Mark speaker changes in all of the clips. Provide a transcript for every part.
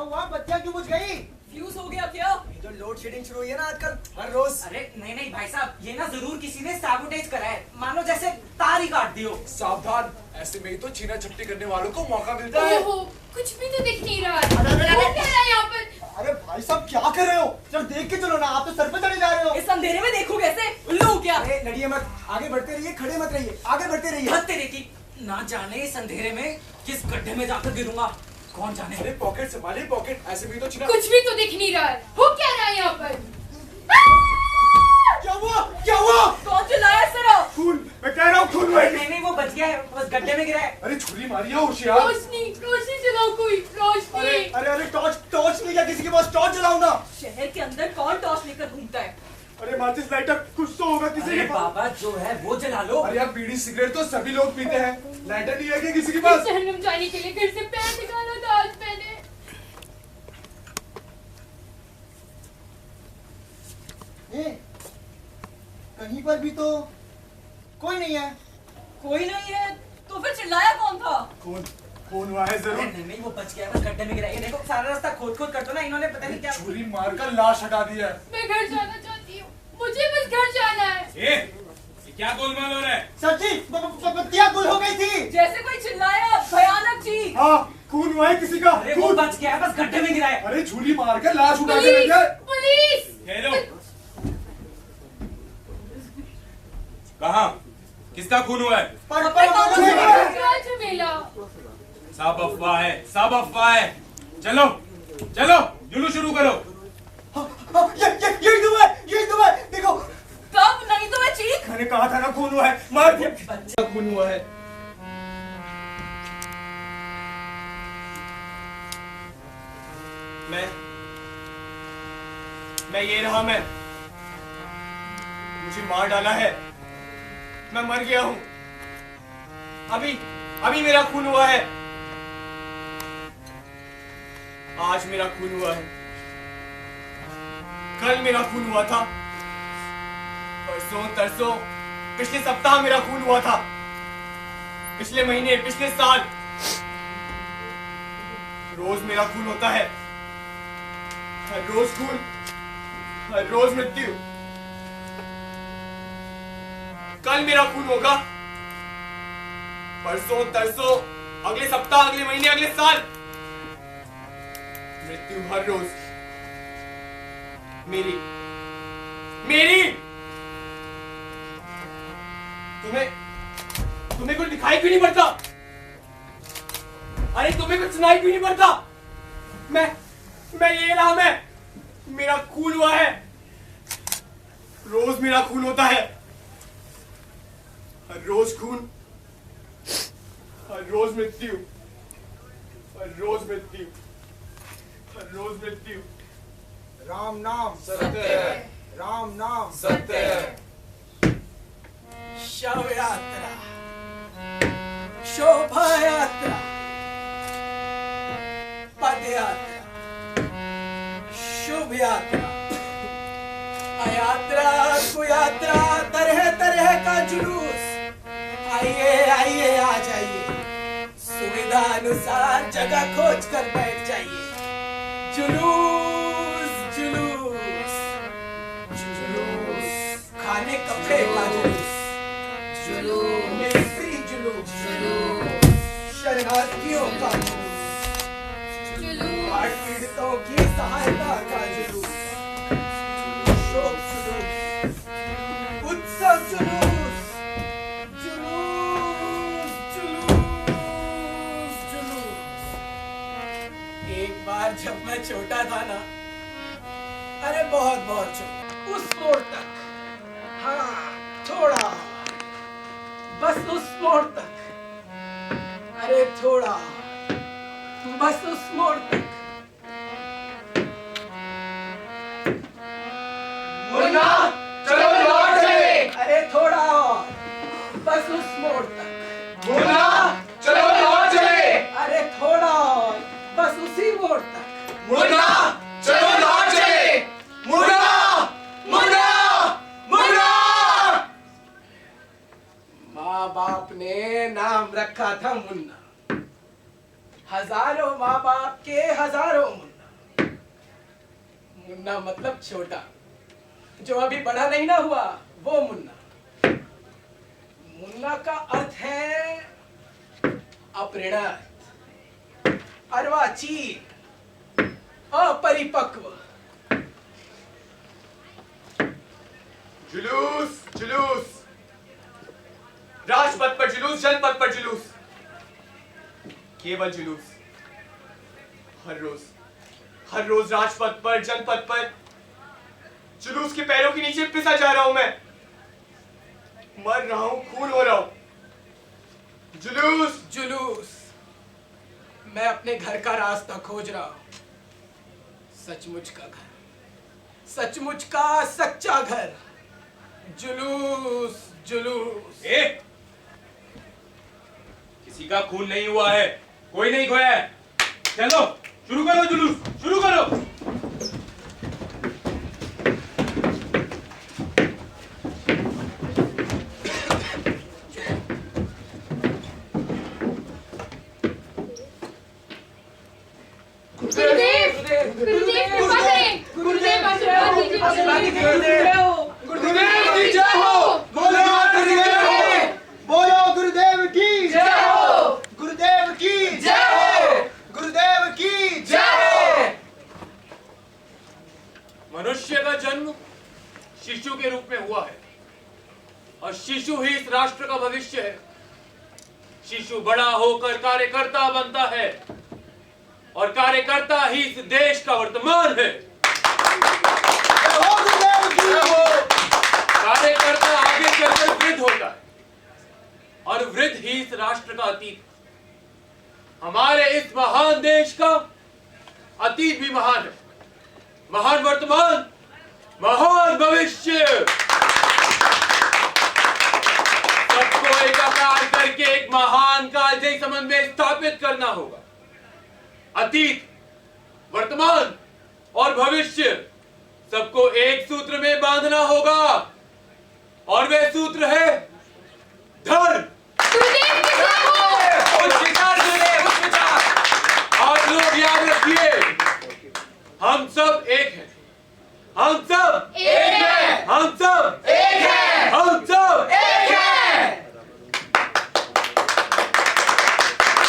Speaker 1: हुआ? बत्तियां क्यों बुझ गई?
Speaker 2: फ्यूज हो गया क्या?
Speaker 1: ये जो लोड शेडिंग शुरू हुई है ना आजकल हर रोज।
Speaker 2: अरे नहीं नहीं भाई साहब, ये ना जरूर किसी ने सैबोटेज करा है, मानो जैसे तार ही काट दियो।
Speaker 3: सावधान, ऐसे में ही तो छीना झपटी करने वालों को मौका मिलता है।
Speaker 4: ओहो, कुछ भी तो दिख नहीं रहा है। वो क्या है यहाँ पर?
Speaker 1: अरे भाई साहब क्या कर रहे हो? चल देख के चलो ना, आप तो सर पे चढ़े जा रहे हो।
Speaker 2: इस अंधेरे में देखो कैसे? उल्लू क्या?
Speaker 1: अरे लड़िए मत, आगे बढ़ते रहिए, खड़े मत रहिए, आगे बढ़ते रहिए।
Speaker 2: हद तेरे की, ना जाने इस अंधेरे में किस गड्ढे में जाकर गिरूंगा, कौन जाने।
Speaker 3: अरे पॉकेट संभालिए पॉकेट, ऐसे में ही तो छीना।
Speaker 4: कुछ भी तो दिख नहीं रहा है। हो क्या रहा है यहाँ पर?
Speaker 1: क्या हुआ? क्या हुआ?
Speaker 2: कौन चिल्लाया सर?
Speaker 3: खून, मैं कह रहा हूँ खून हुआ है।
Speaker 2: नहीं नहीं, वो बच गया है, बस गड्ढे में गिरा है।
Speaker 3: अरे छुरी मारी है होशियार।
Speaker 4: रोशनी, रोशनी जलाओ कोई, रोशनी।
Speaker 1: अरे अरे अरे टॉर्च नहीं क्या? किसी के पास टॉर्च जलाऊंगा।
Speaker 2: शहर के अंदर कौन टॉर्च लेकर घूमता है?
Speaker 3: अरे माचिस लाइटर कुछ तो होगा किसी
Speaker 2: अरे
Speaker 3: के पास।
Speaker 2: बाबा जो है वो जला लो।
Speaker 3: अरे यार बीड़ी सिगरेट तो सभी लोग पीते हैं, लाइटर नहीं है क्या किसी के पास?
Speaker 4: जहन्नुम जाने के लिए घर से पैर निकाला था आज मैंने।
Speaker 1: कहीं पर भी तो कोई नहीं है।
Speaker 2: कोई नहीं है तो फिर चिल्लाया कौन था?
Speaker 3: खून, खून हुआ है
Speaker 2: अरे
Speaker 3: जरूर।
Speaker 2: नहीं नहीं, वो बच गया, बस गड्ढे में गिरा है। ये देखो सारा रास्ता खोद खोद कर दो ना, इन्होंने पता नहीं क्या।
Speaker 3: छुरी मारकर लाश हटा दिया है।
Speaker 4: मैं घर जाना चाहती हूँ, मुझे बस घर जाना है।
Speaker 5: ये क्या गोलमाल हो रहा है?
Speaker 1: सर जी बत्तियां गुल हो गई थी।
Speaker 2: जैसे कोई चिल्लाया, भयानक चीज।
Speaker 3: हाँ, खून हुआ है किसी का।
Speaker 2: अरे वो
Speaker 3: खून।
Speaker 2: बच गया, बस गड्ढे में गिरा है।
Speaker 3: अरे छुरी मारकर लाश उठा के ले
Speaker 4: पुलिस,
Speaker 3: गए।
Speaker 4: पुलिस।
Speaker 5: ठहरो। कहाँ? किसका खून हुआ है?
Speaker 4: क्या झमेला?
Speaker 5: सब अफवाह है, सब अफवाह है। चलो चलो जुलूस शुरू करो।
Speaker 1: यही तो है, देखो।
Speaker 2: कब? नहीं तो मैं चीख।
Speaker 3: मैंने कहा था ना खून हुआ है, मार।
Speaker 2: बच्चा
Speaker 3: खून हुआ है।
Speaker 1: मैं ये रहा। मैं मुझे मार डाला है, मैं मर गया हूँ। अभी मेरा खून हुआ है। आज मेरा खून हुआ है, कल मेरा खून हुआ था, परसों तरसों पिछले सप्ताह मेरा खून हुआ था, पिछले महीने, पिछले साल। रोज मेरा खून होता है, हर रोज खून, हर रोज मृत्यु। कल मेरा खून होगा, परसों तरसों, अगले सप्ताह, अगले महीने, अगले साल। मृत्यु हर रोज। मेरी तुम्हें कुछ दिखाई क्यों नहीं पड़ता? अरे तुम्हें कुछ सुनाई क्यों नहीं पड़ता? मैं ये रहा। मेरा खून हुआ है, रोज मेरा खून होता है, हर रोज खून, हर रोज मृत्यु, हर रोज मृत्यु, हर रोज मृत्यु। राम नाम सत्य है, राम नाम सत्य है।
Speaker 2: शव यात्रा, शोभा यात्रा, पद यात्रा, शुभ यात्रा, अयात्रा कुयात्रा, तरह तरह का जुलूस। आइए आइए आ जाइए, सुविधा अनुसार जगह खोज कर बैठ जाइए। जुलूस जुलूस जुलूस, खाने कपड़े का जुलूस, जुलूस मिलिट्री जुलूस, जुलूस शरणार्थियों का जुलूस, बाढ़ पीड़ितों की सहायता का जुलूस, शोक जुलूस, उत्सव जुलूस, जुलूस जुलूस जुलूस। एक बार जब मैं छोटा था ना, अरे बहुत बहुत छोटा, उस मोड़ तक, हाँ थोड़ा, बस उस मोड़ तक, अरे थोड़ा, बस उस मोड़ तक।
Speaker 1: मुन्ना, चलो लौट चले।
Speaker 2: अरे थोड़ा और, बस उस मोड़ तक।
Speaker 1: मुन्ना, चलो लौट चले।
Speaker 2: अरे थोड़ा और, बस उसी मोड़ तक।
Speaker 1: मुन्ना, चलो लौट चले। मुन्ना, मुन्ना, मुन्ना।
Speaker 2: माँ बाप ने नाम रखा था मुन्ना, हजारों माँ बाप के हजारों मुन्ना। मुन्ना मतलब छोटा, जो अभी बड़ा नहीं ना हुआ, वो मुन्ना। मुन्ना का अर्थ है अपरिणत, अर्वाचीन, अपरिपक्व।
Speaker 1: जुलूस जुलूस, राजपथ पर जुलूस, जनपथ पर जुलूस, केवल जुलूस। हर रोज राजपथ पर, जनपथ पर जुलूस के पैरों के नीचे पिसा जा रहा हूं मैं, मर रहा हूं, खून हो रहा हूं। जुलूस
Speaker 2: जुलूस, मैं अपने घर का रास्ता खोज रहा हूं। सचमुच का घर, सचमुच का सच्चा घर। जुलूस जुलूस।
Speaker 5: किसी का खून नहीं हुआ है, कोई नहीं खोया है। चलो शुरू करो, जुलूस शुरू करो।
Speaker 4: गुरुदेव, गुरुदेव कृपा करें। गुरुदेव आशीर्वाद दीजिए।
Speaker 1: गुरुदेव की जय हो। बोलो गुरुदेव हो। बोलो गुरुदेव की जय हो। गुरुदेव की जय हो। गुरुदेव की जय हो।
Speaker 6: मनुष्य का जन्म शिशु के रूप में हुआ है और शिशु ही इस राष्ट्र का भविष्य है। शिशु बड़ा होकर कार्यकर्ता बनता है और कार्यकर्ता ही इस देश का वर्तमान है। कार्यकर्ता आगे चलकर वृद्ध होता है और वृद्ध ही इस राष्ट्र का अतीत। हमारे इस महान देश का अतीत भी महान है, महान वर्तमान, महान भविष्य। सबको एकाकार करके एक महान कालजयी समन्वय स्थापित करना होगा। अतीत, वर्तमान और भविष्य सबको एक सूत्र में बांधना होगा और वह सूत्र है धर्म। आप लोग याद रखिए, हम सब एक हैं, हम सब
Speaker 4: एक हैं,
Speaker 6: हम सब
Speaker 4: एक हैं,
Speaker 6: हम सब
Speaker 4: एक हैं।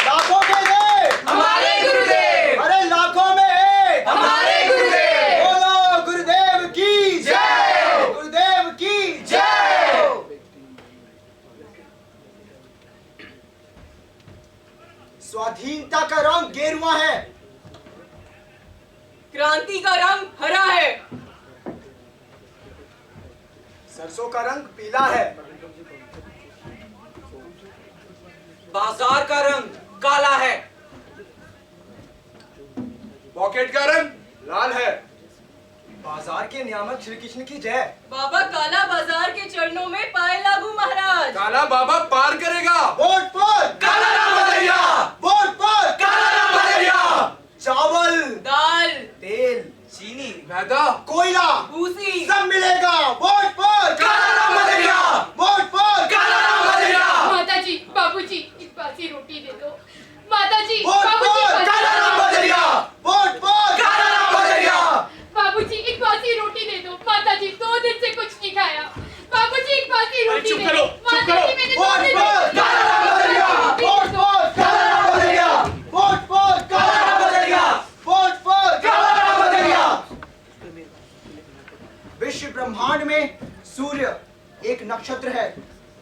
Speaker 1: लाखों में एक
Speaker 4: हमारे गुरुदेव,
Speaker 1: अरे लाखों में एक
Speaker 4: हमारे गुरुदेव।
Speaker 1: बोलो गुरुदेव की जय। गुरुदेव की जय। स्वाधीनता का रंग गेरुआ है,
Speaker 7: क्रांति का रंग हरा है,
Speaker 1: सरसों का रंग पीला है,
Speaker 2: बाजार का रंग काला है,
Speaker 3: पॉकेट का रंग लाल है।
Speaker 1: बाजार के नियामक श्री कृष्ण की जय।
Speaker 7: बाबा काला बाजार के चरणों में पाए लागू महाराज।
Speaker 3: काला बाबा पार करेगा।
Speaker 1: वोट पर
Speaker 3: काला राम भदैया।
Speaker 1: वोट पर
Speaker 3: काला राम भदैया।
Speaker 1: चावल,
Speaker 7: दाल,
Speaker 1: तेल, चीनी,
Speaker 3: मैदा,
Speaker 1: कोयला,
Speaker 7: भूसी,
Speaker 1: सब मिलेगा। वोट पर
Speaker 3: काला राम भदैया।
Speaker 1: वोट पर
Speaker 3: काला राम भदैया।
Speaker 4: माताजी, बाबूजी, एक बासी रोटी दे दो। माताजी,
Speaker 1: वोट
Speaker 4: बाबूजी,
Speaker 1: पर
Speaker 3: काला राम भदैया।
Speaker 1: वोट पर
Speaker 3: काला राम भदैया।
Speaker 4: बाबूजी, एक बासी रोटी दे दो। माताजी, 2 दिन से कुछ नहीं खाया। बाबूजी, एक बासी रोटी
Speaker 6: चुप
Speaker 4: दे
Speaker 6: करो,
Speaker 4: दो।
Speaker 6: चुप
Speaker 4: माताजी,
Speaker 6: करो।
Speaker 4: मैंने
Speaker 1: वोट
Speaker 4: 2 दिन
Speaker 1: पर
Speaker 4: से
Speaker 1: काला राम भदैया। वोट पर काला राम भदैया। वोट पर काला राम भदैया। वोट पर काला राम भदैया। विश्व ब्रह्मांड में सूर्य एक नक्षत्र है,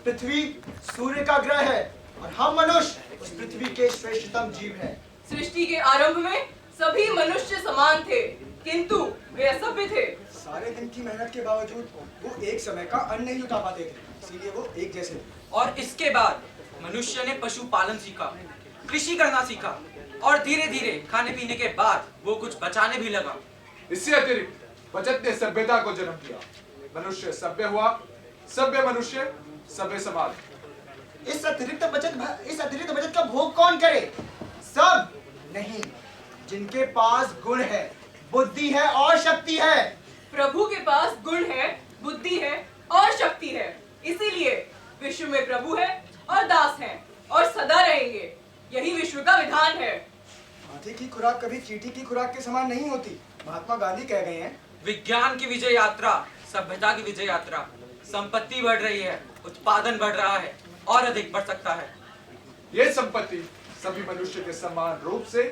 Speaker 1: पृथ्वी सूर्य का ग्रह है और हम मनुष्य उस पृथ्वी के श्रेष्ठतम जीव हैं।
Speaker 7: सृष्टि के आरंभ में सभी मनुष्य समान थे, किंतु वे असभ्य थे।
Speaker 1: सारे दिन की मेहनत के बावजूद वो एक समय का अन्न नहीं उठा पाते थे, इसीलिए वो एक जैसे थे।
Speaker 8: और इसके बाद मनुष्य ने पशुपालन सीखा, कृषि करना सीखा और धीरे धीरे खाने पीने के बाद वो कुछ बचाने भी लगा।
Speaker 3: इससे अतिरिक्त बचत ने सभ्यता को जन्म दिया। मनुष्य सभ्य हुआ, सभ्य मनुष्य, सभ्य समाज।
Speaker 1: इस अतिरिक्त बचत का भोग कौन करे? सब नहीं, जिनके पास गुण है, बुद्धि है और शक्ति है।
Speaker 7: प्रभु के पास गुण है, बुद्धि है और शक्ति है, इसीलिए विश्व में प्रभु है और दास हैं और सदा रहेंगे। यही विश्व का विधान है।
Speaker 1: हाथी की खुराक कभी चींटी की खुराक के समान नहीं होती।
Speaker 2: महात्मा गांधी कह गए हैं,
Speaker 8: विज्ञान की विजय यात्रा, सभ्यता की विजय यात्रा। संपत्ति बढ़ रही है, उत्पादन बढ़ रहा है और अधिक बढ़ सकता है।
Speaker 3: ये संपत्ति सभी मनुष्य के समान रूप से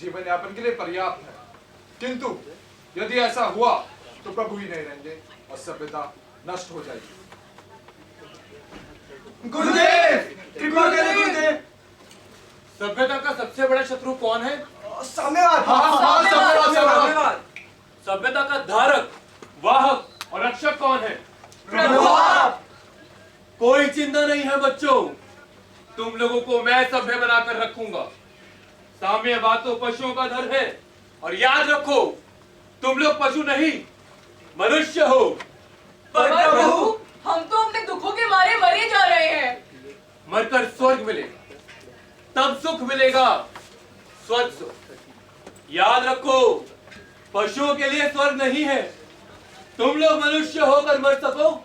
Speaker 3: जीवन यापन के लिए पर्याप्त है, किंतु यदि ऐसा हुआ तो प्रभु ही नहीं रहेंगे और सभ्यता नष्ट हो जाएगी।
Speaker 1: गुरुदेव, कृपा करें गुरुदेव।
Speaker 6: सभ्यता का सबसे बड़ा शत्रु कौन है?
Speaker 1: साम्यवाद।
Speaker 8: धन्यवाद।
Speaker 6: सभ्यता का धारक, वाहक और रक्षक कौन है?
Speaker 1: प्रभु आप।
Speaker 6: कोई चिंता नहीं है बच्चों, तुम लोगों को मैं सभ्य बनाकर रखूंगा। साम्यवाद तो पशुओं का धर्म है, और याद रखो तुम लोग पशु नहीं मनुष्य हो।
Speaker 7: पर प्रभु, हम तो अपने दुखों के मारे मरे जा रहे हैं।
Speaker 6: मरकर स्वर्ग मिलेगा, तब सुख मिलेगा, स्वर्ग सुख। याद रखो पशुओं के लिए स्वर्ग नहीं है, तुम लोग मनुष्य होकर मर सको,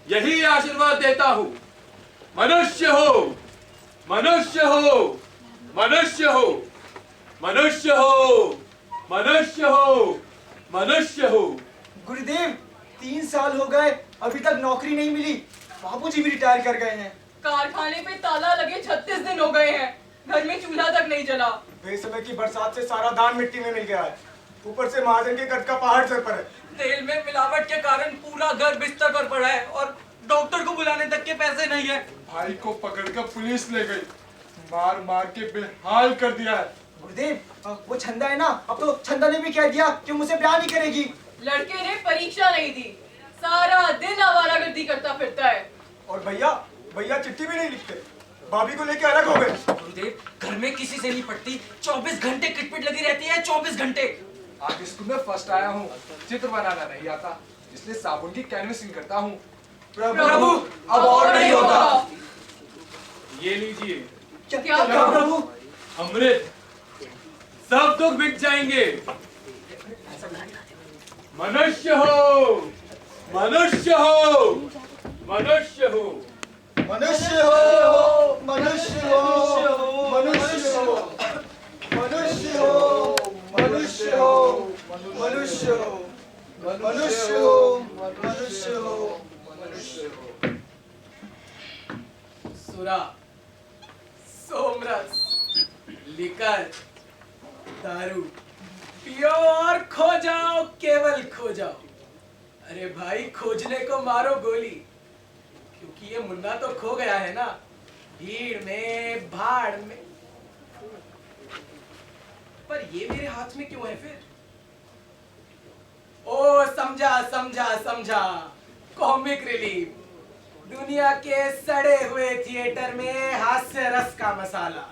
Speaker 6: यही आशीर्वाद देता हूं। मनुष्य हो, मनुष्य हो, मनुष्य हो, मनुष्य हो, मनुष्य हो, मनुष्य हो।
Speaker 2: गुरुदेव 3 साल हो गए, अभी तक नौकरी नहीं मिली। बाबूजी भी रिटायर कर गए हैं।
Speaker 7: कारखाने पे ताला लगे 36 दिन हो गए हैं, घर में चूल्हा तक नहीं जला।
Speaker 1: बेसमय की बरसात से सारा धान मिट्टी में मिल गया है, ऊपर से महाजन के कर्ज का पहाड़ सर पर है।
Speaker 8: तेल में मिलावट के कारण पूरा घर बिस्तर पर पड़ा है और डॉक्टर को बुलाने तक के पैसे नहीं है।
Speaker 3: भाई को पकड़कर पुलिस ले गई, मार मार के बेहाल कर दिया है।
Speaker 2: गुरुदेव वो छंदा है ना, अब तो छंदा ने भी कह दिया कि मुझसे ब्याह नहीं करेगी।
Speaker 7: लड़के ने परीक्षा नहीं दी, सारा दिन आवारागर्दी करता फिरता है।
Speaker 1: और भैया चिट्ठी भी नहीं लिखते, भाभी को लेके अलग हो गए।
Speaker 8: गुरुदेव घर में किसी से नहीं पड़ती, 24 घंटे किटपिट लगी रहती है, 24 घंटे।
Speaker 3: आज स्कूल में फर्स्ट आया हूँ, चित्र बनाना नहीं आता, इसलिए साबुन की कैनवसिंग करता हूँ।
Speaker 7: प्रभु,
Speaker 3: अब और नहीं होता।
Speaker 6: ये लीजिए
Speaker 7: क्या
Speaker 2: प्रभु?
Speaker 6: अमृत, सब दुख मिट जाएंगे। मनुष्य हो, मनुष्य हो, मनुष्य हो,
Speaker 1: मनुष्य हो, मनुष्य हो, मनुष्य हो, मनुष्य हो, मनुष्य हो, मनुष्य हो, मनुष्य हो, मनुष्य हो, मनुष्य हो।
Speaker 2: सुरा, सोमरस, लिकर, दारू पियो और खो जाओ, केवल खो जाओ। अरे भाई खोजने को मारो गोली, क्योंकि ये मुन्ना तो खो गया है ना, भीड़ में भाड़ में। पर ये मेरे हाथ में क्यों है फिर? ओ समझा समझा समझा, कॉमिक रिलीफ। दुनिया के सड़े हुए थिएटर में हास्य रस का मसाला,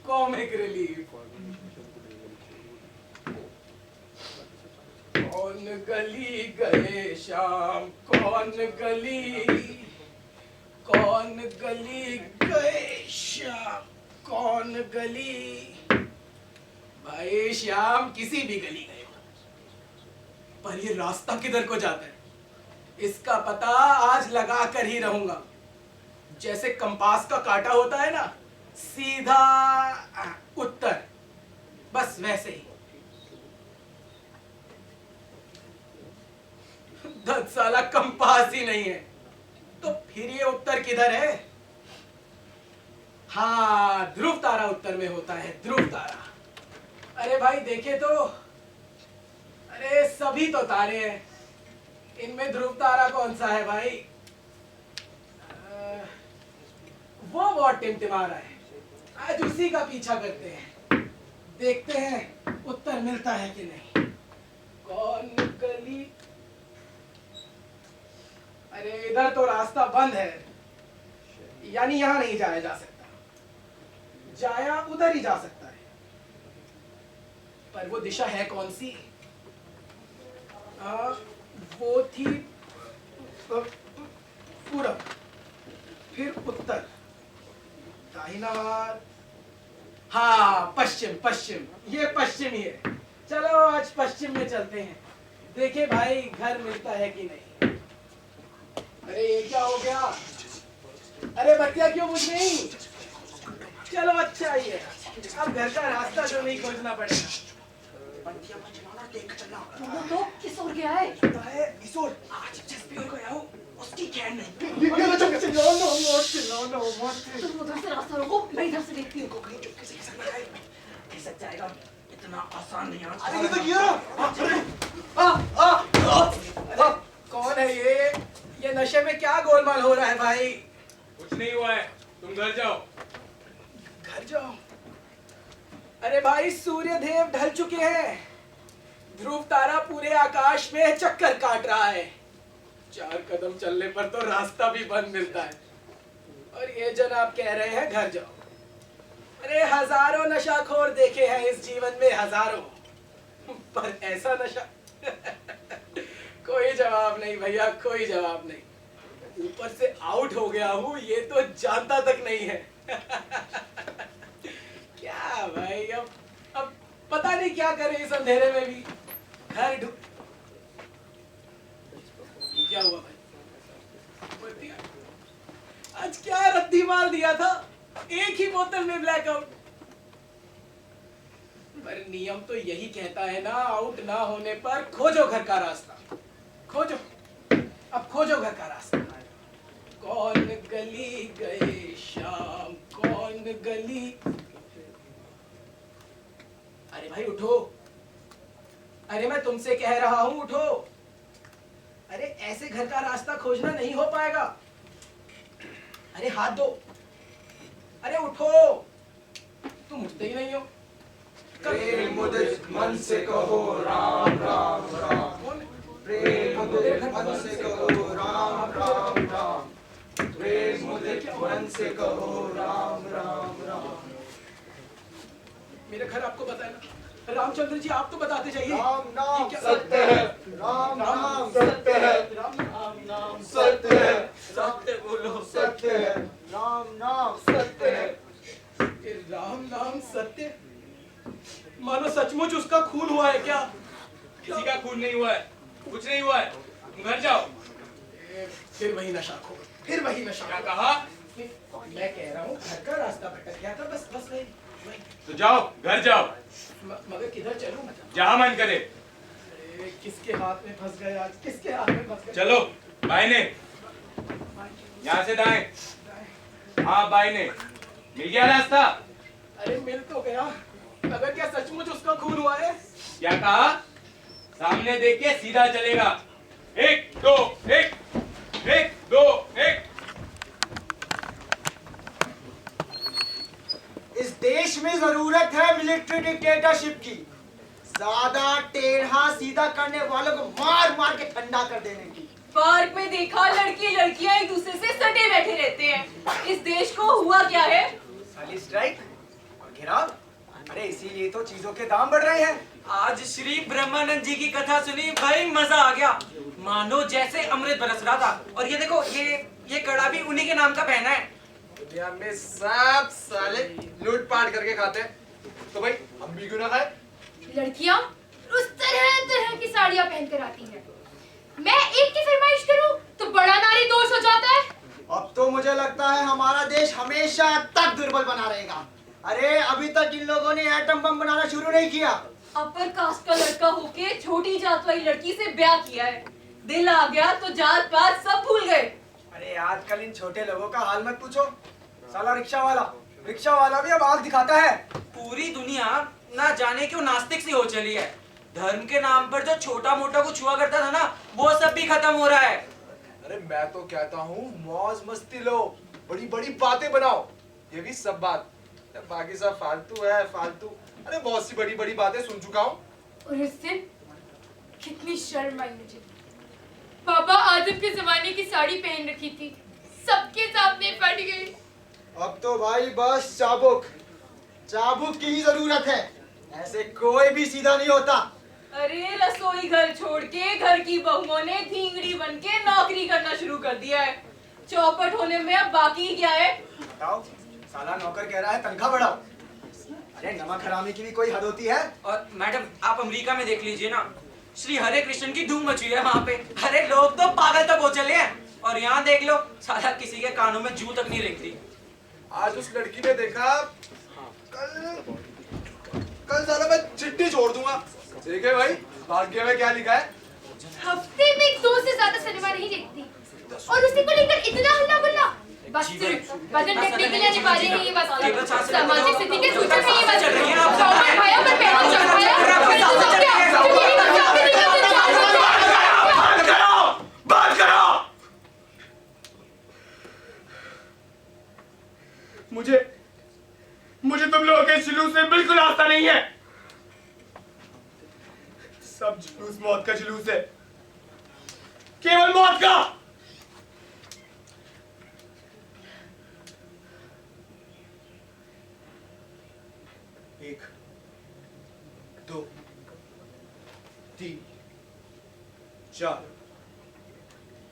Speaker 2: कॉमिक रिलीफ। कौन गली गए शाम, कौन गली गए श्याम, कौन गली। भाई श्याम किसी भी गली गए, पर ये रास्ता किधर को जाता है इसका पता आज लगा कर ही रहूंगा। जैसे कंपास का कांटा होता है ना, सीधा उत्तर, बस वैसे ही। 10 साला कंपास ही नहीं है तो फिर ये उत्तर किधर है? हाँ, ध्रुव तारा उत्तर में होता है, ध्रुव तारा। अरे भाई देखे तो, अरे सभी तो तारे हैं, इनमें ध्रुव तारा कौन सा है भाई? वो बहुत टिमटिमा रहा है, आज उसी का पीछा करते हैं, देखते हैं उत्तर मिलता है कि नहीं। कौन गली? अरे इधर तो रास्ता बंद है, यानी यहां नहीं जाया जा सकता, जाया उधर ही जा सकता है। पर वो दिशा है कौन सी? वो थी पूरब, फिर उत्तर, दाहिना हाथ, हाँ पश्चिम, पश्चिम, ये पश्चिम ही है। चलो आज पश्चिम में चलते हैं, देखे भाई घर मिलता है कि नहीं। अरे ये क्या हो गया? अरे बत्तियां क्यों बुझ गई? चलो अच्छा ही है, अब घर का रास्ता तो नहीं खोजना पड़ेगा। देख चलना।
Speaker 7: वो तो किस ओर गया है?
Speaker 2: किशोर आज जिस भी ओर गया हो उसकी खैर नहीं।
Speaker 7: तुम उधर से रास्ता रोको, मैं इधर से देखती हूँ।
Speaker 2: खिसक जाएगा, इतना आसान नहीं है।
Speaker 1: अरे ये तो किया
Speaker 2: अरे कौन है ये नशे में क्या गोलमाल हो रहा है भाई?
Speaker 6: कुछ नहीं हुआ है, तुम घर जाओ।
Speaker 2: घर जाओ? अरे भाई सूर्य देव ढल चुके हैं, ध्रुव तारा पूरे आकाश में चक्कर काट रहा है, 4 कदम चलने पर तो रास्ता भी बंद मिलता है, और ये जनाब कह रहे हैं घर जाओ। अरे हजारों नशाखोर देखे हैं इस जीवन में, हजारों, पर ऐसा नशा कोई जवाब नहीं भैया, कोई जवाब नहीं। ऊपर से आउट हो गया हूँ ये तो जानता तक नहीं है। क्या भाई, अब पता नहीं क्या करे इस अंधेरे में भी। घर ढूंढ, क्या हुआ भाई? आज क्या रद्दी माल दिया था, एक ही बोतल में ब्लैकआउट। पर नियम तो यही कहता है ना, आउट ना होने पर खोजो घर का रास्ता, खोजो, अब खोजो घर का रास्ता। कौन गली गए शाम, कौन गली। अरे भाई उठो, अरे मैं तुमसे कह रहा हूं उठो। अरे ऐसे घर का रास्ता खोजना नहीं हो पाएगा। अरे हाथ दो, अरे उठो, तुम उठते ही नहीं हो।
Speaker 1: प्रेम मुदित मन से कहो राम राम राम, प्रेम मुदित मन से कहो राम राम राम, प्रेम मुदित मन से कहो राम राम राम।
Speaker 2: मेरे घर आपको बताना, रामचंद्र जी आप तो बताते जाइए।
Speaker 1: राम नाम
Speaker 2: क्या-
Speaker 1: सत्य है, राम नाम सत्य है,
Speaker 2: राम नाम
Speaker 1: सत्य है,
Speaker 8: सत्य बोलो।
Speaker 1: सत्य है, राम नाम सत्य है।
Speaker 2: ये राम नाम सत्य, मानो सचमुच उसका खून हुआ है क्या?
Speaker 6: किसी का खून नहीं हुआ है, कुछ नहीं हुआ है, तुम घर जाओ।
Speaker 2: फिर वही नशाखोर, फिर वही नशा।
Speaker 6: क्या कहा?
Speaker 2: मैं कह रहा हूँ घर का रास्ता भटक गया था, बस बस वही।
Speaker 6: तो जाओ, घर जाओ,
Speaker 2: मगर किधर चलूं मैं?
Speaker 6: जहां मन करे।
Speaker 2: अरे किसके हाथ में फंस गए आज, किसके हाथ में फंस गए?
Speaker 6: चलो बाइने, यहाँ से दाएं। हाँ बाइने, मिल गया रास्ता?
Speaker 2: अरे मिल तो गया, मगर क्या सचमुच उसका खून हुआ है?
Speaker 6: क्या कहा? सामने देख के सीधा चलेगा। 1 2 1 1 2 1।
Speaker 1: इस देश में जरूरत है मिलिट्री डिक्टेटरशिप की, ज्यादा टेढ़ा सीधा करने वालों को मार मार के ठंडा कर देने की।
Speaker 7: पार्क में देखा लड़के लड़कियां एक दूसरे से सटे बैठे रहते हैं। इस देश को हुआ क्या है?
Speaker 9: साली स्ट्राइक और घेराव। अरे इसीलिए तो चीजों के दाम बढ़ रहे हैं।
Speaker 8: आज श्री ब्रह्मानंद जी की कथा सुनी भाई, मजा आ गया, मानो जैसे अमृत बरस रहा था। और ये देखो, ये कड़ा भी उन्हीं के नाम का पहना है।
Speaker 3: दुनिया में सब साले लूट पाट करके खाते हैं, तो भाई हम भी क्यों ना खाए?
Speaker 4: लड़कियां उस तरह की साड़ियां पहनकर आती हैं। मैं एक की फरमाइश करूं तो बड़ा नारी दोष हो जाता है।
Speaker 1: अब तो मुझे लगता है हमारा देश हमेशा तक दुर्बल बना रहेगा। अरे अभी तक इन लोगों ने एटम बम बनाना शुरू नहीं किया।
Speaker 7: अपर कास्ट का लड़का होके छोटी जात वाली लड़की से ब्याह किया है। दिल आ गया तो जात पात सब भूल गए।
Speaker 9: अरे आजकल इन छोटे लोगों का हाल मत पूछो। साला रिक्शा वाला भी अब आग दिखाता है।
Speaker 8: पूरी दुनिया ना जाने क्यों नास्तिक सी हो चली है। धर्म के नाम पर जो छोटा मोटा कुछ हुआ करता था ना, वो सब भी खत्म हो रहा है।
Speaker 3: अरे मैं तो कहता हूँ मौज मस्ती लो, बड़ी बड़ी बातें बनाओ, ये भी सब बात, बाकी सब फालतू है फालतू। अरे बहुत सी बड़ी बड़ी बातें सुन चुका हूँ।
Speaker 4: और उस दिन कितनी शर्म आई मुझे। बाबा आदम के जमाने की साड़ी पहन रखी थी, सबके सामने फट गई।
Speaker 1: अब तो भाई बस चाबुक की ही जरूरत है, ऐसे कोई भी सीधा नहीं होता।
Speaker 7: अरे रसोई घर छोड़ के घर की बहुओं ने धींगड़ी बन के नौकरी करना शुरू कर दिया है। चौपट होने में अब बाकी क्या है?
Speaker 9: बताओ, साला नौकर कह रहा है तनख्वाह बढ़ाओ। अरे नमक हरामी की भी कोई हद होती है।
Speaker 8: और मैडम आप अमेरिका में देख लीजिए ना, श्री हरे कृष्ण की धूम मची है वहाँ पे। अरे लोग तो पागल तक हो चले हैं। और यहाँ देख लो, साला किसी के कानों में जू तक नहीं रेंगती।
Speaker 3: आज उस लड़की ने देखा, कल साला मैं चिट्ठी छोड़ दूंगा। ठीक है भाई, भाग्य में क्या लिखा है?
Speaker 4: हफ्ते में 2 से ज्यादा सिनेमा नहीं देखती और उसी को लेकर इतना हल्ला गुल्ला। बस सिर्फ बदन ढकने के लिए अनिवार्य है ये बस। सामाजिक स्थिति के सूचक है ये बस। सौमन भाइयों पर पैरों चढ़ाया
Speaker 1: बात करो। मुझे तुम लोगों के जुलूस में बिल्कुल आस्था नहीं है। सब जुलूस मौत का जुलूस है, केवल मौत का। एक, 2, 3, 4,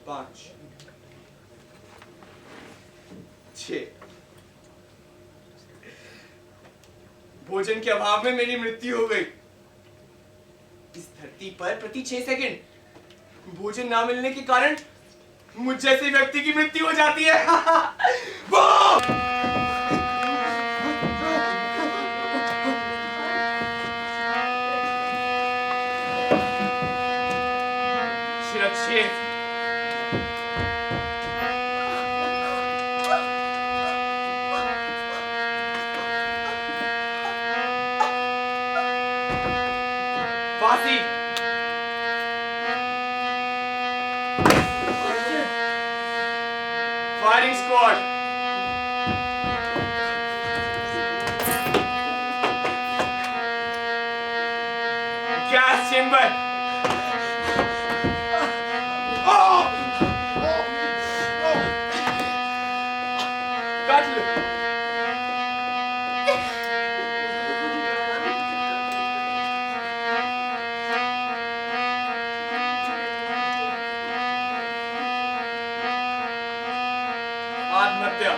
Speaker 1: 5, 6। भोजन के अभाव में मेरी मृत्यु हो गई। इस धरती पर प्रति 6 सेकंड भोजन ना मिलने के कारण मुझ जैसे व्यक्ति की मृत्यु हो जाती है। शिरच्छेद। फांसी। Firing squad. Gas chamber. कत्ल। आत्महत्या।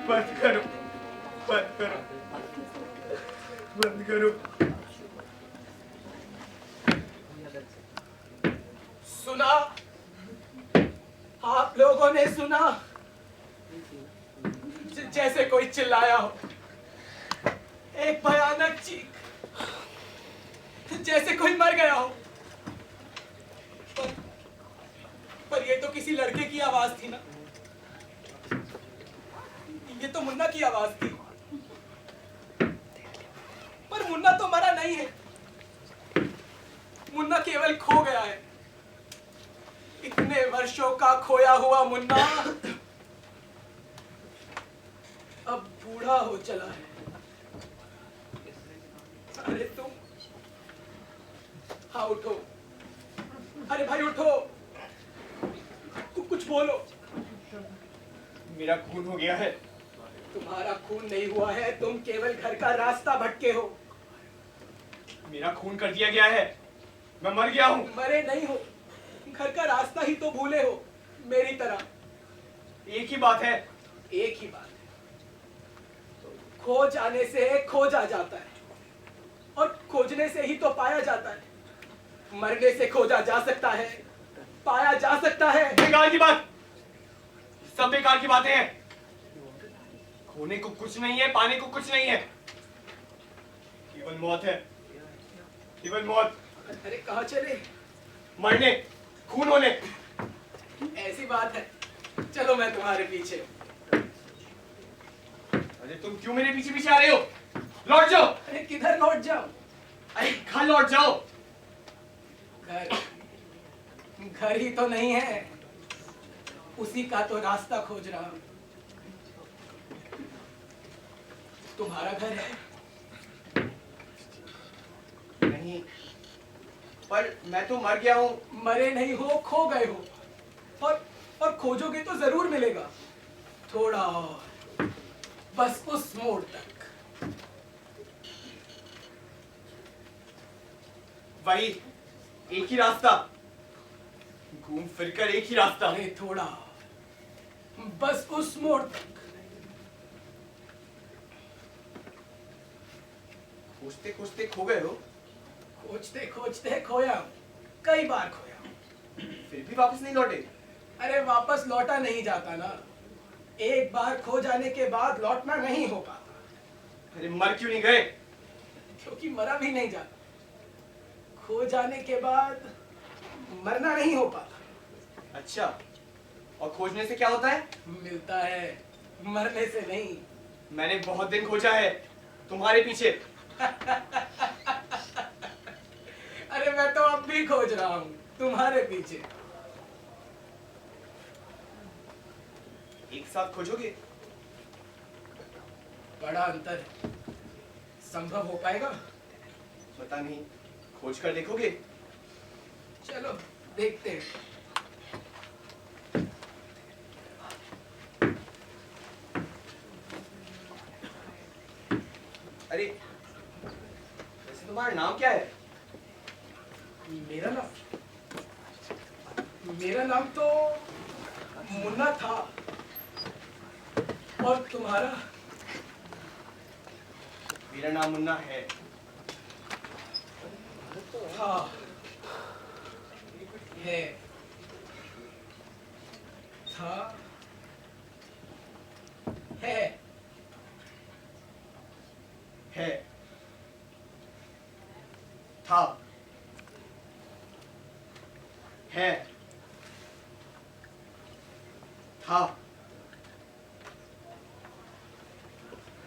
Speaker 1: बंद करो, बंद करो, बंद करो।
Speaker 2: सुना? आप लोगों ने सुना? जैसे कोई चिल्लाया हो, एक भयानक चीख, जैसे कोई मर गया हो। पर ये तो किसी लड़के की आवाज थी ना, ये तो मुन्ना की आवाज थी। पर मुन्ना तो मरा नहीं है, मुन्ना केवल खो गया है। इतने वर्षों का खोया हुआ मुन्ना अब बूढ़ा हो चला है। अरे तुम, हाँ उठो। अरे भाई उठो, कुछ बोलो।
Speaker 1: मेरा खून हो गया है।
Speaker 2: तुम्हारा खून नहीं हुआ है, तुम केवल घर का रास्ता भटके हो।
Speaker 1: मेरा खून कर दिया गया है, मैं मर गया हूँ।
Speaker 2: मरे नहीं हो, घर का रास्ता ही तो भूले हो, मेरी तरह।
Speaker 1: एक ही बात है।
Speaker 2: एक ही बात है। खो जाने से खोजा जाता है और खोजने से ही तो पाया जाता है। मरने से खोजा जा सकता है, पाया जा सकता है।
Speaker 1: बेकार की बात, सब बेकार की बातें हैं। खोने को कुछ नहीं है, पाने को कुछ नहीं है, केवल मौत है, केवल मौत।
Speaker 2: अरे कहाँ चले?
Speaker 1: मरने, खून होने।
Speaker 2: ऐसी बात है, चलो मैं तुम्हारे पीछे।
Speaker 1: अरे तुम क्यों मेरे पीछे पीछे आ रहे हो? लौट जाओ।
Speaker 2: अरे किधर लौट जाओ?
Speaker 1: अरे घर लौट जाओ।
Speaker 2: घर ही तो नहीं है, उसी का तो रास्ता खोज रहा हूं। तुम्हारा घर है?
Speaker 1: नहीं, पर मैं तो मर गया हूं।
Speaker 2: मरे नहीं हो, खो गए हो, और खोजोगे तो जरूर मिलेगा। थोड़ा और, बस उस मोड़ तक।
Speaker 1: वही एक ही रास्ता, घूम फिरकर एक ही रास्ता।
Speaker 2: अरे थोड़ा, बस उस मोड़ तक।
Speaker 1: खोजते खोजते खो गए हो?
Speaker 2: खोजते खोजते खोया हूं, कई बार खोया हूं।
Speaker 1: फिर भी वापस नहीं लौटे?
Speaker 2: अरे वापस लौटा नहीं जाता ना, एक बार खो जाने के बाद लौटना नहीं हो पाता।
Speaker 1: अरे मर क्यों नहीं गए?
Speaker 2: क्योंकि मरा भी नहीं जाता। खो जाने के बाद मरना नहीं हो पाता।
Speaker 1: अच्छा, और खोजने से क्या होता है?
Speaker 2: मिलता है, मरने से नहीं।
Speaker 1: मैंने बहुत दिन खोजा है तुम्हारे पीछे।
Speaker 2: अरे मैं तो अब भी खोज रहा हूँ तुम्हारे पीछे।
Speaker 1: एक साथ खोजोगे?
Speaker 2: बड़ा अंतर है। संभव हो पाएगा?
Speaker 1: पता नहीं, खोज कर देखोगे?
Speaker 2: चलो देखते हैं।
Speaker 1: अरे वैसे तुम्हारा नाम क्या है?
Speaker 2: मेरा नाम तो मुन्ना था। और तुम्हारा?
Speaker 1: मेरा नाम मुन्ना है।
Speaker 2: था, है, था, है,
Speaker 1: था, है, था।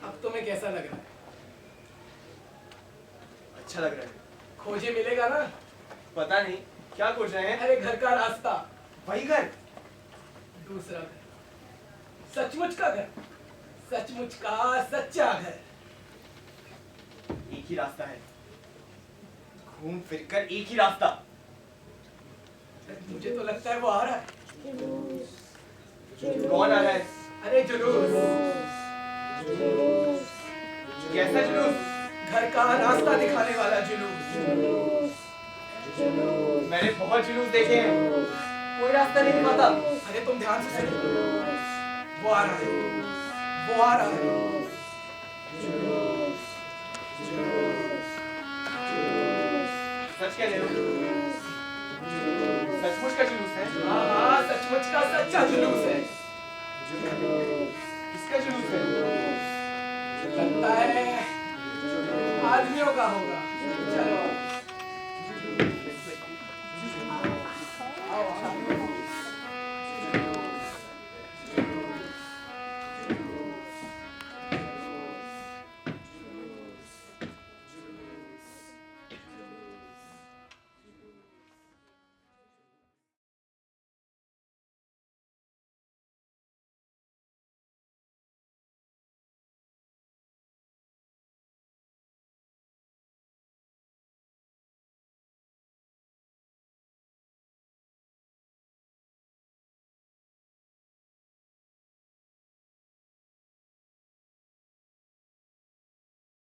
Speaker 2: अब तुम्हें कैसा लग रहा है?
Speaker 1: अच्छा लग रहा है।
Speaker 2: खोजे मिलेगा ना?
Speaker 1: पता नहीं क्या खोज रहे हैं।
Speaker 2: अरे घर का रास्ता।
Speaker 1: वही घर?
Speaker 2: दूसरा घर, सचमुच का घर, सचमुच का सच्चा घर।
Speaker 1: एक ही रास्ता है, घूम फिर कर एक ही रास्ता।
Speaker 2: मुझे तो लगता है वो आ रहा है।
Speaker 1: कौन आ रहा है?
Speaker 2: अरे जुलूस।
Speaker 1: कैसा जुलूस?
Speaker 2: घर का रास्ता दिखाने वाला जुलूस।
Speaker 1: मैंने बहुत जुलूस देखे हैं, कोई रास्ता नहीं दिखाता।
Speaker 2: अरे तुम ध्यान से सुनो, वो आ रहा है, वो आ रहा है।
Speaker 1: सच कह रहे हो? सचमुच का जुलूस है?
Speaker 2: हाँ हाँ, सचमुच का सच्चा जुलूस है।
Speaker 1: किसका जुलूस है?
Speaker 2: लगता है आदमियों का होगा। चलो